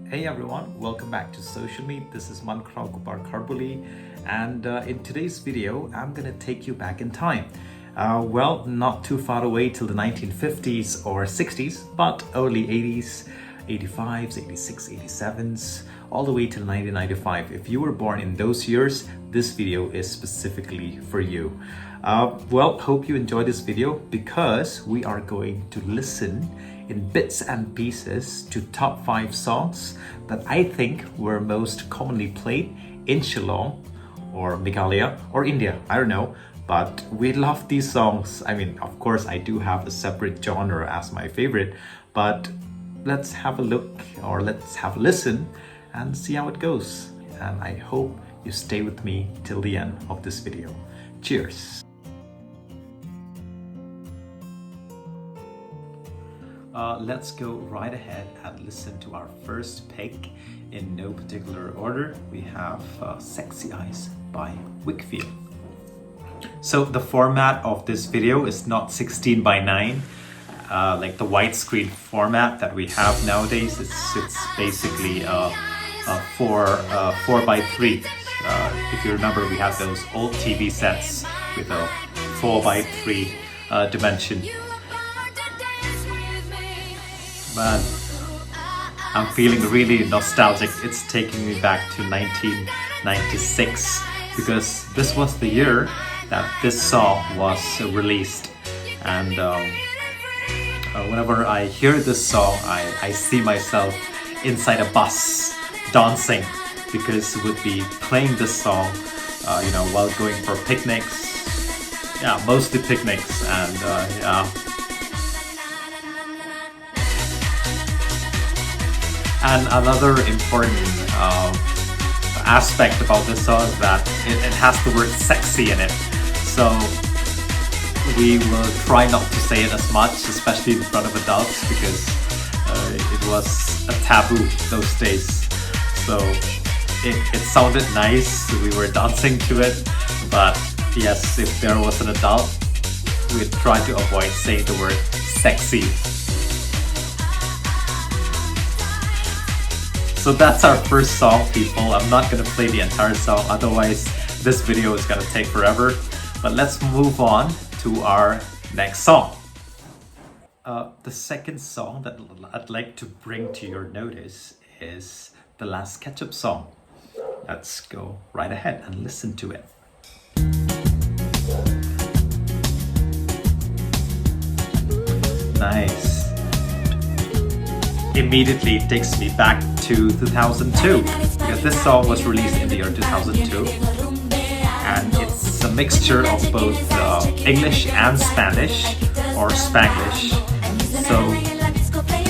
Hey everyone, welcome back to Social Meet. This is Mankraw Gopar Karbuli, and in today's video, I'm gonna take you back in time. Well, not too far away till the 1950s or 60s, but early 80s, 85s, 86, 87s, all the way till 1995. If you were born in those years, this video is specifically for you. Well, hope you enjoy this video because we are going to listen in bits and pieces to top 5 songs that I think were most commonly played in Shillong or Meghalaya or India, I don't know, but we love these songs. I mean, of course, I do have a separate genre as my favorite, but let's have a look or let's have a listen and see how it goes. And I hope you stay with me till the end of this video. Cheers! Let's go right ahead and listen to our first pick in no particular order. We have Sexy Eyes by Wakefield. So the format of this video is not 16:9 like the widescreen format that we have nowadays. It's basically 4:3. If you remember, we had those old TV sets with a 4:3 dimension. Man, I'm feeling really nostalgic. It's taking me back to 1996 because this was the year that this song was released. And whenever I hear this song, I see myself inside a bus dancing because we would be playing this song while going for picnics. Yeah, mostly picnics. And yeah. And another important aspect about this song is that it has the word sexy in it. So we will try not to say it as much, especially in front of adults, because it was a taboo those days. So it sounded nice, we were dancing to it, but yes, if there was an adult, we'd try to avoid saying the word sexy. So that's our first song, people. I'm not gonna play the entire song, otherwise this video is gonna take forever. But let's move on to our next song. The second song that I'd like to bring to your notice is the last Ketchup song. Let's go right ahead and listen to it. Nice. Immediately takes me back to 2002 because this song was released in the year 2002 and it's a mixture of both English and Spanish or Spanglish. So,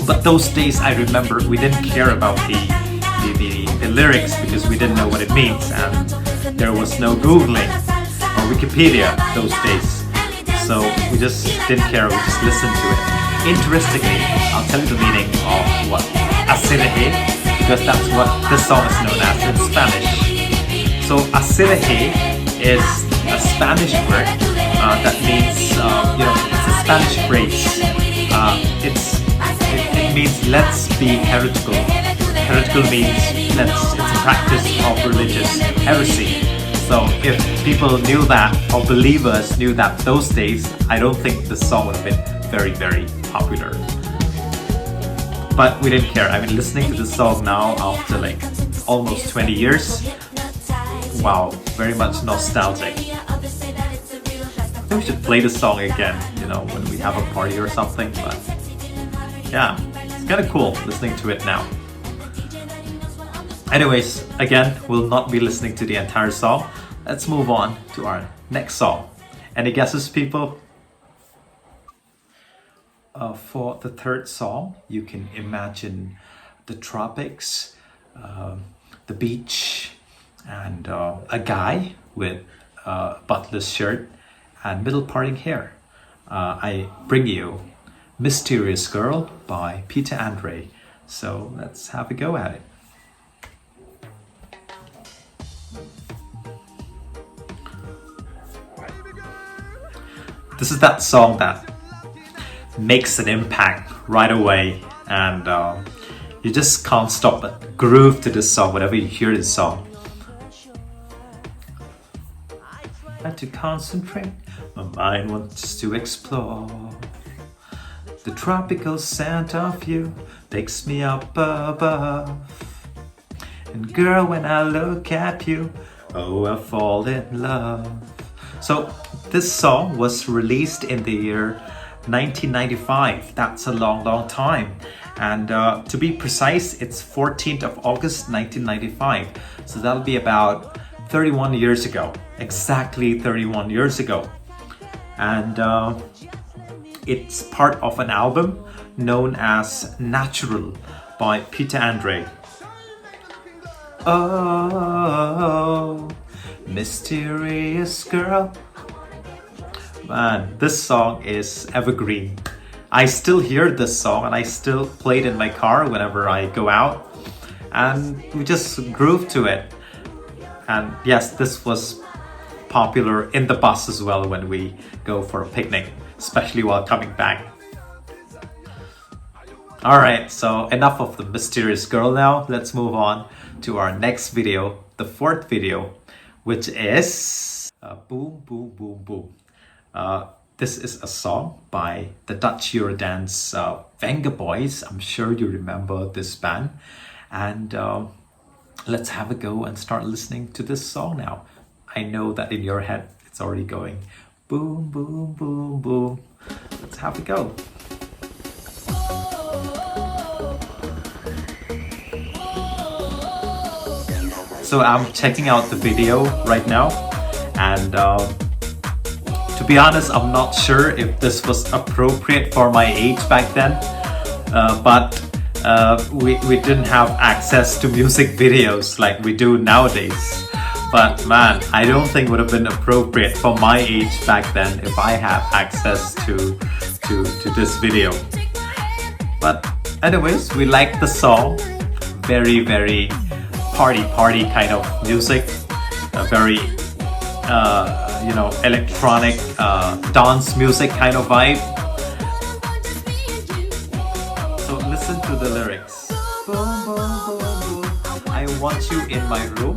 but those days I remember we didn't care about the lyrics because we didn't know what it means, and there was no Googling or Wikipedia those days. So we just didn't care, we just listened to it. Interestingly, I'll tell you the meaning of what Asirehe, because that's what this song is known as in Spanish. So Asirehe is a Spanish word that means, it's a Spanish phrase. It means let's be heretical. Heretical means it's a practice of religious heresy. So if people knew that, or believers knew that those days, I don't think the song would have been very, very popular. But we didn't care. I mean, listening to this song now after like almost 20 years, wow, very much nostalgic. I think we should play this song again, when we have a party or something, but yeah, it's kind of cool listening to it now. Anyways, again, we'll not be listening to the entire song. Let's move on to our next song. Any guesses, people? For the third song, you can imagine the tropics, the beach, and a guy with a butler's shirt and middle parting hair. I bring you Mysterious Girl by Peter Andre. So let's have a go at it. This is that song that makes an impact right away, and You just can't stop but groove to this song whenever you hear this song. I had to concentrate, my mind wants to explore. The tropical scent of you takes me up above. And girl, when I look at you, oh, I fall in love. So this song was released in the year 1995. That's a long time. And to be precise, it's 14th of August 1995. So that'll be about 31 years ago. Exactly 31 years ago. And it's part of an album known as Natural by Peter Andre. Oh, mysterious girl. Man, this song is evergreen. I still hear this song and I still play it in my car whenever I go out. And we just groove to it. And yes, this was popular in the bus as well when we go for a picnic, especially while coming back. Alright, so enough of the mysterious girl now. Let's move on to our next video, the fourth video, which is Boom Boom Boom Boom. This is a song by the Dutch Eurodance Venga Boys. I'm sure you remember this band. And let's have a go and start listening to this song now. I know that in your head it's already going boom, boom, boom, boom. Let's have a go. So I'm checking out the video right now, and to be honest, I'm not sure if this was appropriate for my age back then, but we didn't have access to music videos like we do nowadays. But man, I don't think it would have been appropriate for my age back then if I had access to this video. But anyways, we like the song. Very party kind of music. A very electronic dance music kind of vibe. So listen to the lyrics. Boom, boom, boom, boom. I want you in my room.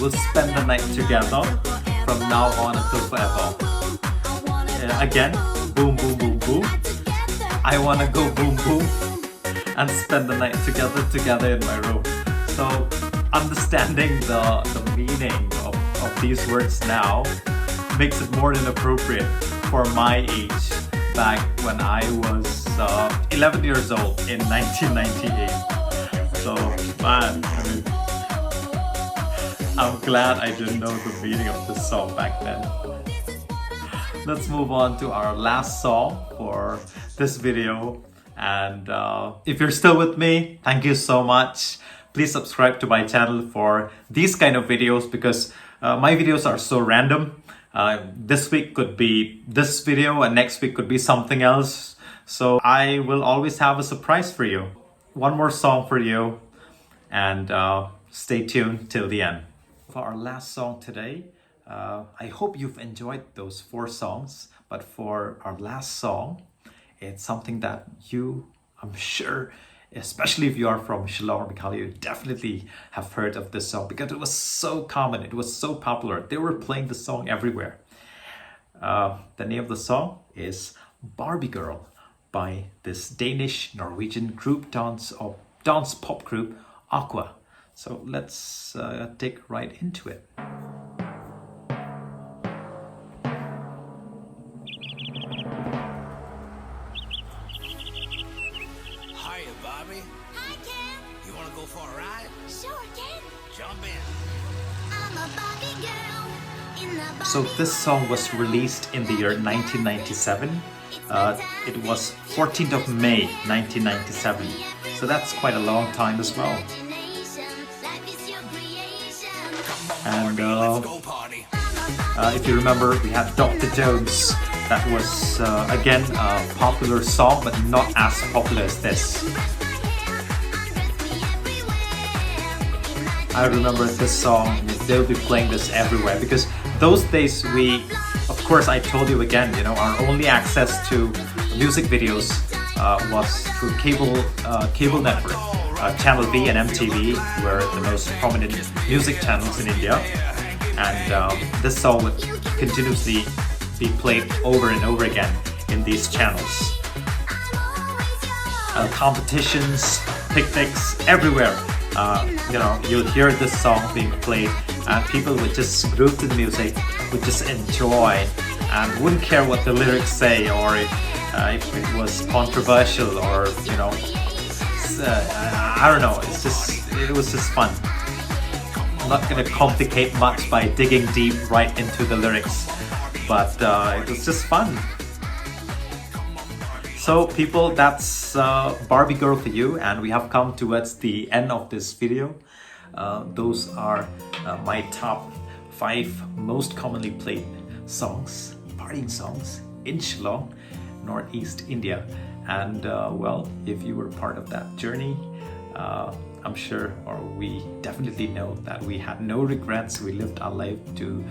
We'll spend the night together from now on until forever. Again, boom, boom, boom, boom. I wanna go boom, boom and spend the night together in my room. So understanding the meaning of these words now makes it more than appropriate for my age back when I was 11 years old in 1998. So man, I mean, I'm glad I didn't know the meaning of this song back then. Let's move on to our last song for this video. And if you're still with me, thank you so much. Please subscribe to my channel for these kind of videos, because my videos are so random. This week could be this video and next week could be something else. So I will always have a surprise for you. One more song for you, and stay tuned till the end. For our last song today, I hope you've enjoyed those 4 songs, but for our last song, it's something that I'm sure, especially if you are from Shillong or Bicali, you definitely have heard of this song because it was so common, it was so popular. They were playing the song everywhere. The name of the song is Barbie Girl by this Danish Norwegian group dance pop group Aqua. So let's dig right into it. Hiya, Barbie. Hi, Ken. You want to go for a ride? Sure, Ken. Jump in. I'm a Barbie girl in the Barbie So this song was released in the year 1997. It was 14th of May 1997. So that's quite a long time as well. And Go party. if you remember, we had Dr. Jones. That was again a popular song, but not as popular as this. I remember this song, they'll be playing this everywhere because those days of course I told you again, our only access to music videos was through cable network. Channel V and MTV were the most prominent music channels in India, and this song would continuously be played over and over again in these channels. Competitions, picnics, everywhere. You'll hear this song being played, and people would just groove to the music, would just enjoy, and wouldn't care what the lyrics say, or if it was controversial, or I don't know. It was just fun. I'm not gonna complicate much by digging deep right into the lyrics, but it was just fun. So people, that's Barbie Girl for you, and we have come towards the end of this video. Those are my top 5 most commonly played songs, partying songs in Shillong, Northeast India. And well, if you were part of that journey, I'm sure, or we definitely know that we had no regrets. We lived our life to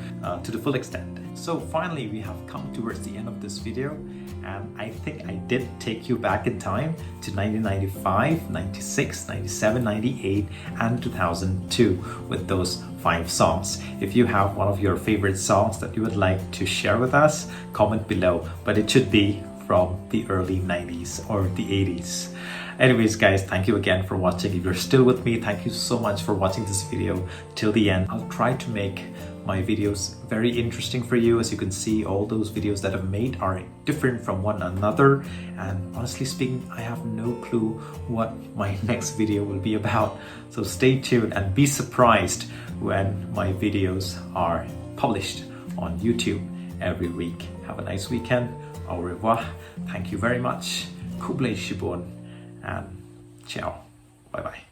the full extent. So finally, we have come towards the end of this video, and I think I did take you back in time to 1995, 96, 97, 98, and 2002 with those 5 songs. If you have one of your favorite songs that you would like to share with us, comment below, but it should be from the early 90s or the 80s. Anyways guys, thank you again for watching. If you're still with me, thank you so much for watching this video till the end. I'll try to make my videos very interesting for you. As you can see, all those videos that I've made are different from one another, and honestly speaking, I have no clue what my next video will be about. So stay tuned and be surprised when my videos are published on YouTube every week. Have a nice weekend. Au revoir. Thank you very much. Kublai Shibun, and ciao. Bye bye.